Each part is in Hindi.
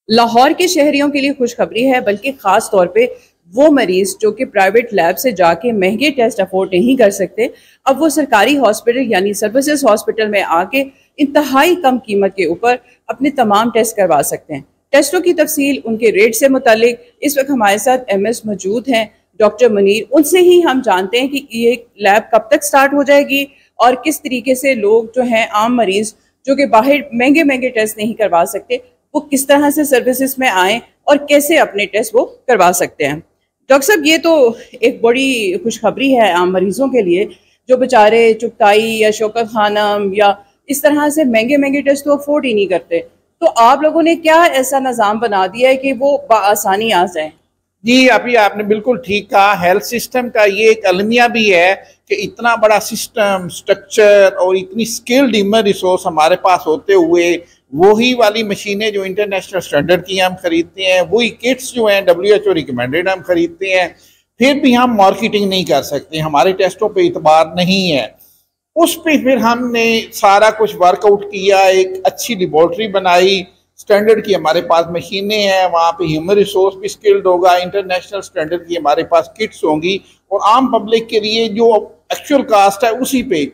लाहौर के शहरियों के लिए खुशखबरी है, बल्कि ख़ास तौर पे वो मरीज़ जो कि प्राइवेट लैब से जाके महंगे टेस्ट अफोर्ड नहीं कर सकते, अब वो सरकारी हॉस्पिटल यानी सर्विसेज हॉस्पिटल में आके इंतहाई कम कीमत के ऊपर अपने तमाम टेस्ट करवा सकते हैं। टेस्टों की तफसील, उनके रेट से मुतालिक इस वक्त हमारे साथ MS मौजूद हैं, डॉक्टर मुनीर। उनसे ही हम जानते हैं कि ये लैब कब तक स्टार्ट हो जाएगी और किस तरीके से लोग जो हैं आम मरीज़ जो कि बाहर महंगे महंगे टेस्ट नहीं करवा सकते, वो किस तरह से सर्विसेज में आएँ और कैसे अपने टेस्ट वो करवा सकते हैं। डॉक्टर साहब, ये तो एक बड़ी खुशखबरी है आम मरीजों के लिए जो बेचारे चुगताई या शौकत खानम या इस तरह से महंगे महंगे टेस्ट तो अफोर्ड ही नहीं करते। तो आप लोगों ने क्या ऐसा निज़ाम बना दिया है कि वो बआसानी आ जाए? जी, अभी आपने बिल्कुल ठीक कहा। हेल्थ सिस्टम का ये एक अलमिया भी है कि इतना बड़ा सिस्टम, स्ट्रक्चर और इतनी स्किल्ड ह्यूमन रिसोर्स हमारे पास होते हुए वही वाली मशीनें जो इंटरनेशनल स्टैंडर्ड की हम खरीदते हैं, वही किट्स जो हैं WHO रिकमेंडेड हम खरीदते हैं, फिर भी हम मार्केटिंग नहीं कर सकते, हमारे टेस्टों पे इतबार नहीं है। उस पे फिर हमने सारा कुछ वर्कआउट किया, एक अच्छी लेबोरेटरी बनाई, स्टैंडर्ड की हमारे पास मशीनें हैं, वहाँ पे ह्यूमन रिसोर्स भी स्किल्ड होगा, इंटरनेशनल स्टैंडर्ड की हमारे पास किट्स होंगी और आम पब्लिक के लिए जो एक्चुअल कास्ट है उसी पे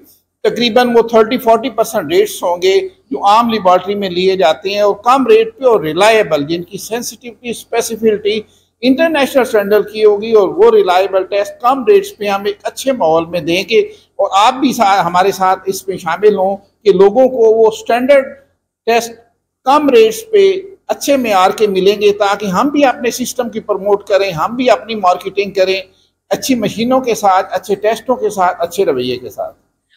तकरीबन वो 30-40% रेट्स होंगे जो आम लेबॉर्ट्री में लिए जाते हैं और कम रेट पे और रिलायबल, जिनकी सेंसिटिविटी स्पेसिफिलिटी इंटरनेशनल स्टैंडर्ड की होगी और वो रिलायबल टेस्ट कम रेट्स पे हम एक अच्छे माहौल में देंगे और आप भी हमारे साथ इसमें शामिल हों कि लोगों को वो स्टैंडर्ड टेस्ट कम रेट्स पे अच्छे मेयार के मिलेंगे ताकि हम भी अपने सिस्टम की प्रमोट करें, हम भी अपनी मार्केटिंग करें अच्छी मशीनों के साथ, अच्छे टेस्टों के साथ, अच्छे रवैये के साथ।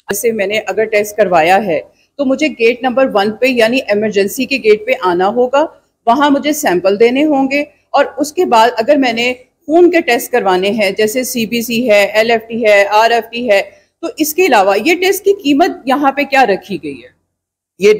जैसे मैंने अगर टेस्ट करवाया है तो मुझे गेट नंबर 1 पे यानी इमरजेंसी के गेट पे आना होगा, वहाँ मुझे सैंपल देने होंगे और उसके बाद अगर मैंने खून के टेस्ट करवाने हैं जैसे CBC है, LFT है, RFT है, तो इसके अलावा ये टेस्ट की कीमत यहाँ पे क्या रखी गई है? ये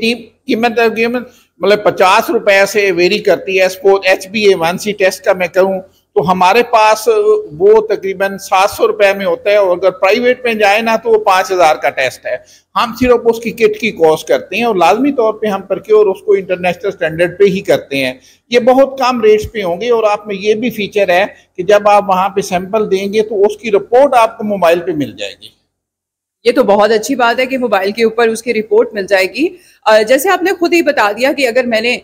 कीमत मतलब 50 रुपए से वेरी करती है। सपोज HbA1c टेस्ट का मैं कहूँ तो हमारे पास वो तकरीबन 700 रुपए में होता है और अगर प्राइवेट में जाए ना तो वो 5000 का टेस्ट है। हम सिर्फ उसकी किट की कॉस्ट करते हैं और लाजमी तौर पे हम प्रोक्योर उसको इंटरनेशनल स्टैंडर्ड पे ही करते हैं। ये बहुत कम रेट्स पे होंगे और आप में ये भी फीचर है कि जब आप वहाँ पे सैंपल देंगे तो उसकी रिपोर्ट आपको मोबाइल पे मिल जाएगी। ये तो बहुत अच्छी बात है कि मोबाइल के ऊपर उसकी रिपोर्ट मिल जाएगी। जैसे आपने खुद ही बता दिया कि अगर मैंने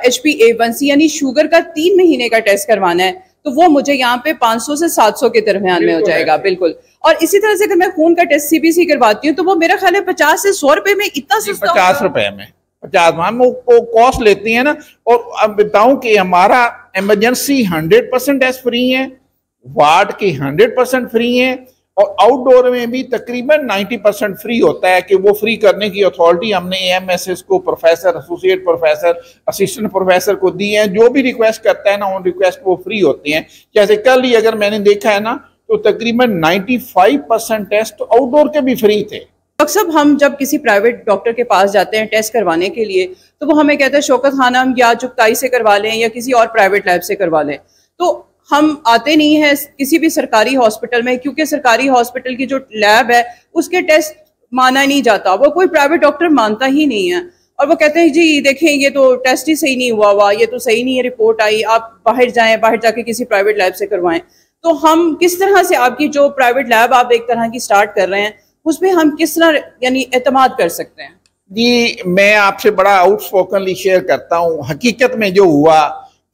HbA1c यानी शुगर का 3 महीने का टेस्ट करवाना है तो वो मुझे यहाँ पे 500 से 700 के दरमियान में हो जाएगा। बिल्कुल। और इसी तरह से अगर मैं खून का टेस्ट CBC करवाती हूँ तो वो मेरा ख्याल है 50 से 100 रुपए में इतना सस्ता 50 रुपए में 50 हम वो कॉस्ट लेती है ना। और अब बताऊं कि हमारा इमरजेंसी 100% टेस्ट फ्री है, वार्ड के 100% फ्री है और आउटडोर में भी तकरीबन 90% फ्री होता है कि वो फ्री करने की अथॉरिटी हमने AMSS को, professor, associate professor, assistant professor को दी है। जो भी रिक्वेस्ट करता है ना उन रिक्वेस्ट वो फ्री होती हैं। जैसे कल ही अगर मैंने देखा है ना तो तकरीबन 95% टेस्ट आउटडोर के भी फ्री थे। अक्सर हम जब किसी प्राइवेट डॉक्टर के पास जाते हैं टेस्ट करवाने के लिए तो वो हमें कहते हैं शौकत खानम या चुगताई से करवा लें या किसी और प्राइवेट लैब से करवा लें, तो हम आते नहीं है किसी भी सरकारी हॉस्पिटल में क्योंकि सरकारी हॉस्पिटल की जो लैब है उसके टेस्ट माना नहीं जाता, वो कोई प्राइवेट डॉक्टर मानता ही नहीं है और वो कहते हैं जी देखें ये तो टेस्ट ही सही नहीं हुआ, ये तो सही नहीं है, रिपोर्ट आई, आप बाहर जाएं, बाहर जाके किसी प्राइवेट लैब से करवाएं। तो हम किस तरह से आपकी जो प्राइवेट लैब आप एक तरह की स्टार्ट कर रहे हैं उस पर हम किस तरह यानी एतमाद कर सकते हैं? जी, मैं आपसे बड़ा आउटस्पोकनली शेयर करता हूँ। हकीकत में जो हुआ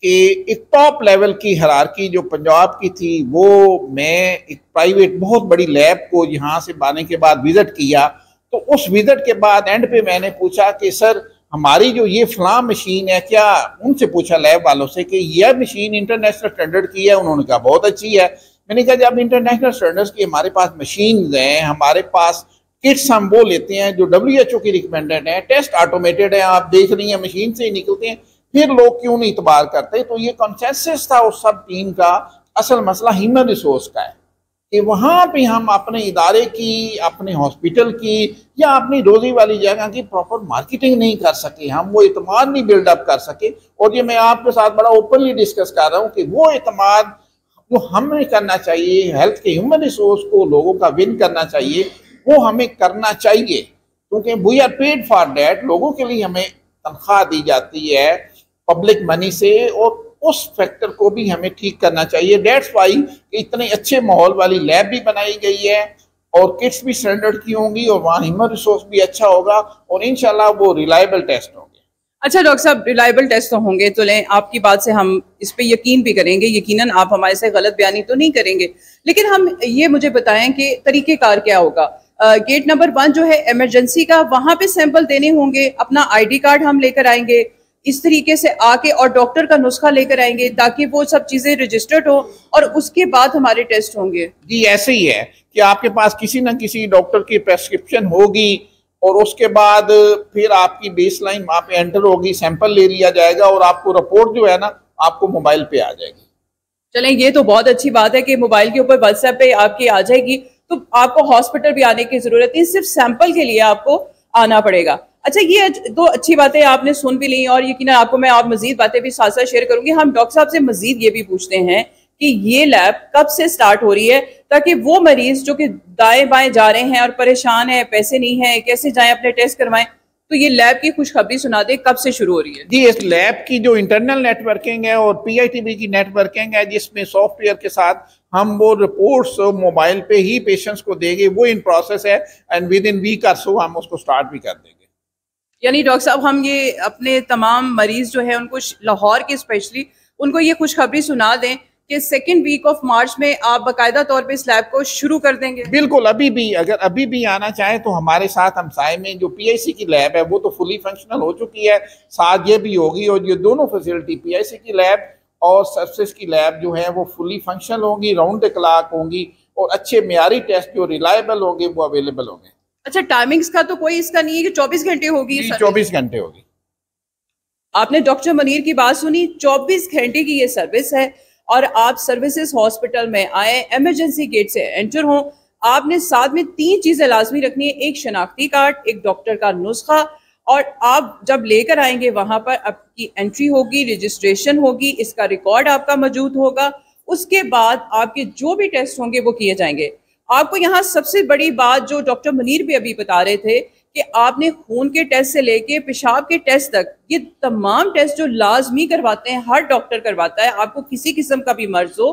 कि एक टॉप लेवल की हिरार्की जो पंजाब की थी वो मैं एक प्राइवेट बहुत बड़ी लैब को यहाँ से आने के बाद विजिट किया तो उस विजिट के बाद एंड पे मैंने पूछा कि सर हमारी जो ये फलां मशीन है, क्या उनसे पूछा लैब वालों से कि यह मशीन इंटरनेशनल स्टैंडर्ड की है? उन्होंने कहा बहुत अच्छी है। मैंने कहा जब इंटरनेशनल स्टैंडर्ड्स की हमारे पास मशीन हैं, हमारे पास किट्स हम वो लेते हैं जो WHO की रिकमेंडेड है, टेस्ट ऑटोमेटेड है, आप देख रही हैं मशीन से ही निकलते हैं, फिर लोग क्यों नहीं इतबार करते? तो ये कॉन्सेंसस था उस सब टीम का। असल मसला ह्यूमन रिसोर्स का है कि वहाँ पे हम अपने इदारे की, अपने हॉस्पिटल की या अपनी रोजी वाली जगह की प्रॉपर मार्केटिंग नहीं कर सके, हम वो इतमाद नहीं बिल्डअप कर सके। और ये मैं आपके साथ बड़ा ओपनली डिस्कस कर रहा हूँ कि वो इतमाद जो हमें करना चाहिए, हेल्थ के ह्यूमन रिसोर्स को लोगों का विन करना चाहिए, वो हमें करना चाहिए क्योंकि we are paid for that. लोगों के लिए हमें तनख्वाह दी जाती है, पब्लिक मनी से, और उस फैक्टर को भी हमें ठीक करना चाहिए। डेट्स वाई कि इतने अच्छे माहौल वाली लैब भी बनाई गई है और किट्स भी स्टैंडर्ड की होंगी और वहाँ ह्यूमन रिसोर्स भी अच्छा होगा और इंशाल्लाह वो रिलायबल टेस्ट होंगे। अच्छा डॉक्टर साहब, रिलायबल टेस्ट तो होंगे, तो लें आपकी बात से हम इस पे यकीन भी करेंगे, यकीनन आप हमारे से गलत बयानी तो नहीं करेंगे, लेकिन हम ये मुझे बताएं कि तरीक़ेकार क्या होगा। गेट नंबर 1 जो है इमरजेंसी का, वहां पे सैंपल देने होंगे, अपना आईडी कार्ड हम लेकर आएंगे, इस तरीके से आके और डॉक्टर का नुस्खा लेकर आएंगे ताकि वो सब चीजें रजिस्टर्ड हो और उसके बाद हमारे टेस्ट होंगे। जी ऐसे ही है कि आपके पास किसी न किसी डॉक्टर की प्रेस्क्रिप्शन होगी और उसके बाद फिर आपकी बेसलाइन वहाँ पे एंटर होगी, सैंपल ले लिया जाएगा और आपको रिपोर्ट जो है ना आपको मोबाइल पे आ जाएगी। चलें, ये तो बहुत अच्छी बात है कि मोबाइल के ऊपर व्हाट्सएप पे आपकी आ जाएगी, तो आपको हॉस्पिटल भी आने की जरूरत नहीं, सिर्फ सैंपल के लिए आपको आना पड़ेगा। अच्छा, ये दो अच्छी बातें आपने सुन भी ली और यकीनन आपको मैं और मजीद बातें भी साथ साथ शेयर करूंगी। हम डॉक्टर साहब से मजीद ये भी पूछते हैं कि ये लैब कब से स्टार्ट हो रही है, ताकि वो मरीज जो कि दाएं बाएं जा रहे हैं और परेशान है, पैसे नहीं है, कैसे जाएं अपने टेस्ट करवाएं, तो ये लैब की खुशखबरी सुना दे, कब से शुरू हो रही है? जी, इस लैब की जो इंटरनल नेटवर्किंग है और PITB की नेटवर्किंग है, जिसमें सॉफ्टवेयर के साथ हम वो रिपोर्ट्स मोबाइल पे ही पेशेंट्स को देंगे, वो इन प्रोसेस है एंड विद इन वीक और सो हम उसको स्टार्ट भी कर देंगे। यानी डॉक्टर साहब, हम ये अपने तमाम मरीज जो है उनको, लाहौर के स्पेशली, उनको ये खुशखबरी सुना दें कि 2nd वीक ऑफ मार्च में आप बाकायदा तौर पे इस लैब को शुरू कर देंगे? बिल्कुल, अगर अभी भी आना चाहे तो हमारे साथ हमसाए में जो PIC की लैब है वो तो फुली फंक्शनल हो चुकी है, साथ ये भी होगी और ये दोनों फैसिलिटी PIC की लैब और सर्विसेज की लैब जो है वो फुली फंक्शनल होंगी, राउंड द क्लॉक होंगी और अच्छे मेयारी टेस्ट जो रिलायबल होंगे वो अवेलेबल होंगे। अच्छा, टाइमिंग्स का तो कोई इसका नहीं है कि 24 घंटे होगी? 24 घंटे होगी। आपने डॉक्टर मुनीर की बात सुनी, 24 घंटे की ये सर्विस है और आप सर्विसेज हॉस्पिटल में आए, इमरजेंसी गेट से एंटर हों, आपने साथ में 3 चीजें लाजमी रखनी है, एक शनाख्ती कार्ड, एक डॉक्टर का नुस्खा, और आप जब लेकर आएंगे वहां पर आपकी एंट्री होगी, रजिस्ट्रेशन होगी, इसका रिकॉर्ड आपका मौजूद होगा। उसके बाद आपके जो भी टेस्ट होंगे वो किए जाएंगे। आपको यहाँ सबसे बड़ी बात जो डॉक्टर मुनीर भी अभी बता रहे थे कि आपने खून के टेस्ट से लेके पेशाब के टेस्ट तक, ये तमाम टेस्ट जो लाजमी करवाते हैं, हर डॉक्टर करवाता है, आपको किसी किस्म का भी मर्ज हो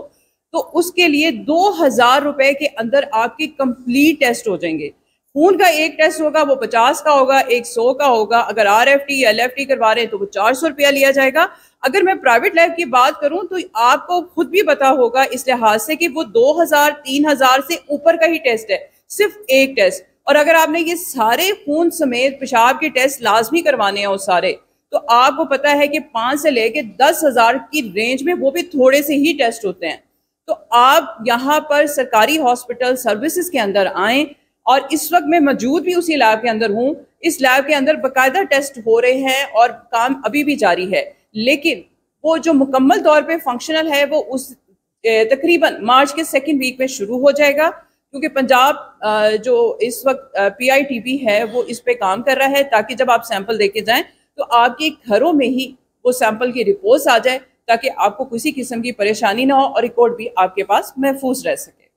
तो उसके लिए 2000 रुपए के अंदर आपके कंप्लीट टेस्ट हो जाएंगे। खून का एक टेस्ट होगा वो 50 का होगा, एक 100 का होगा। अगर RFT या LFT करवा रहे हैं तो वो 400 रुपया लिया जाएगा। अगर मैं प्राइवेट लैब की बात करूं तो आपको खुद भी पता होगा इस लिहाज से कि वो 2000 3000 से ऊपर का ही टेस्ट है, सिर्फ एक टेस्ट। और अगर आपने ये सारे खून समेत पेशाब के टेस्ट लाजमी करवाने हैं वो सारे, तो आपको पता है कि 5 से लेके 10,000 की रेंज में वो भी थोड़े से ही टेस्ट होते हैं। तो आप यहाँ पर सरकारी हॉस्पिटल सर्विसेज के अंदर आएं, और इस वक्त मैं मौजूद भी उसी लैब के अंदर हूँ। इस लैब के अंदर बाकायदा टेस्ट हो रहे हैं और काम अभी भी जारी है, लेकिन वो जो मुकम्मल तौर पे फंक्शनल है वो उस तकरीबन मार्च के 2nd वीक में शुरू हो जाएगा, क्योंकि पंजाब जो इस वक्त PITB है वो इस पे काम कर रहा है ताकि जब आप सैंपल देके जाएं तो आपके घरों में ही वो सैंपल की रिपोर्ट्स आ जाए, ताकि आपको किसी किस्म की परेशानी ना हो और रिकॉर्ड भी आपके पास महफूज रह सके।